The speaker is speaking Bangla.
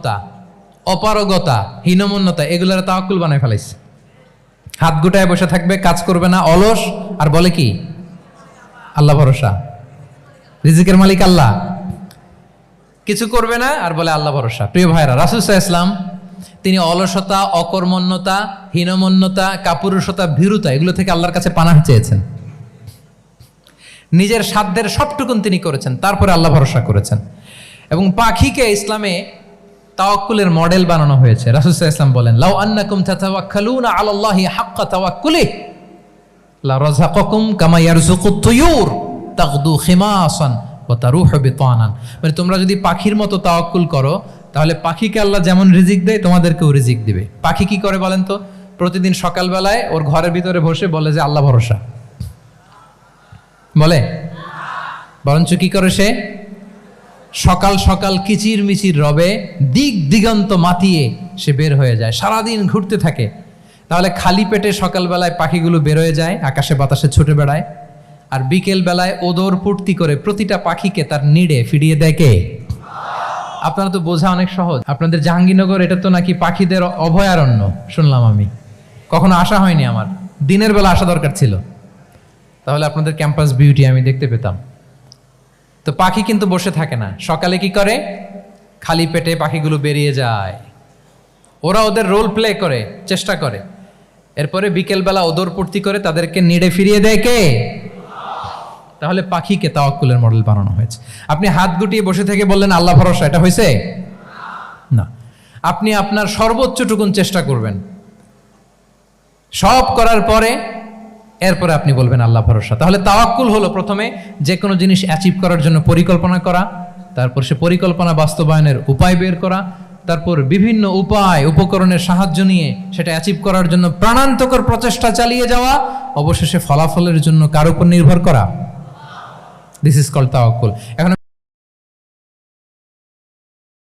অকর্মণ্যতা, অপারগতা, হীনমন্যতা, এগুলোর তাওয়াক্কুল বানায় ফেলাইছে। হাত গুটায় বসে থাকবে, কাজ করবে না, অলস, আর বলে কি আল্লাহ ভরসা। রিজিকের মালিক আল্লাহ, কিছু করবে না আর বলে আল্লাহ ভরসা। প্রিয় ভাইরা, রাসূল সাল্লাল্লাহু আলাইহি ওয়াসাল্লাম তিনি অলসতা, অকর্মণ্যতা, হীনমন্যতা, কাপুরুষতা, ভীরুতা এগুলো থেকে আল্লাহর কাছে পানাহ চেয়েছেন। নিজের সাধ্যের সবটুকুন তিনি করেছেন, তারপরে আল্লাহ ভরসা করেছেন। এবং পাখিকে ইসলামে তাওয়াক্কুলের মডেল বানানো হয়েছে। রাসূল সাল্লাল্লাহু আলাইহি ওয়াসাল্লাম বলেন, লাউ আন্নাকুম তাতাওয়াক্কালুনা আলাল্লাহি হাক্কা তাওয়াক্কুলিহি লা রাযাকাকুম কামা ইয়ারযুকুত তুয়ুর তাগদু খিমাসান ওয়া তারুহু বিতানান। মানে তোমরা যদি পাখির মতো তাওয়াক্কুল করো, তাহলে পাখিকে আল্লাহ যেমন রিজিক দেয় তোমাদেরকেও রিজিক দিবে। পাখি কি করে বলেন তো? প্রতিদিন সকালবেলায় ওর ঘরের ভিতরে বসে বলে যে আল্লাহ ভরসা, বলে বরঞ্চ কি করে সে সকাল সকাল কিচির মিচির রবে দিক দিগন্ত মাতিয়ে সে বের হয়ে যায়, সারাদিন ঘুরতে থাকে। তাহলে খালি পেটে সকালবেলায় পাখিগুলো বের হয়ে যায়, আকাশে বাতাসে ছুটে বেড়ায়, আর বিকেল বেলায় ওদর পূর্তি করে প্রতিটা পাখিকে তার নিড়ে ফিরিয়ে দেয় কে? আপনারা তো বোঝা অনেক সহজ। আপনাদের জাহাঙ্গীরনগর এটা তো নাকি পাখিদের অভয়ারণ্য শুনলাম আমি, কখনো আসা হয়নি আমার, দিনের বেলা আসা দরকার ছিল, তাহলে আপনাদের ক্যাম্পাস বিউটি আমি দেখতে পেতাম। তো পাখি কিন্তু বসে থাকে না, সকালে কি করে? খালি পেটে পাখিগুলো বেরিয়ে যায়, ওরা ওদের রোল প্লে করে, চেষ্টা করে, এরপরে বিকেলবেলা ওদর পূর্তি করে তাদেরকে নিড়ে ফিরিয়ে দেয় কে? তাহলে পাখিকে তাওয়াক্কুলের মডেল বানানো হয়েছে। আপনি হাত গুটিয়ে বসে থেকে বললেন আল্লাহ ভরসা, এটা হয়েছে না। আপনি আপনার সর্বোচ্চটুকুন চেষ্টা করবেন, সব করার পরে এরপরে আপনি বলবেন আল্লাহ ভরসা। তাহলে তাওয়াক্কুল হলো প্রথমে যে কোনো জিনিস অ্যাচিভ করার জন্য পরিকল্পনা করা, তারপর সে পরিকল্পনা বাস্তবায়নের উপায় বের করা, তারপর বিভিন্ন উপায় উপকরণের সাহায্য নিয়ে সেটা অ্যাচিভ করার জন্য প্রাণান্তকর প্রচেষ্টা চালিয়ে যাওয়া, অবশেষে ফলাফলের জন্য কার উপর নির্ভর করা। দিস ইজ কল্ড তাওয়াক্কুল। এখন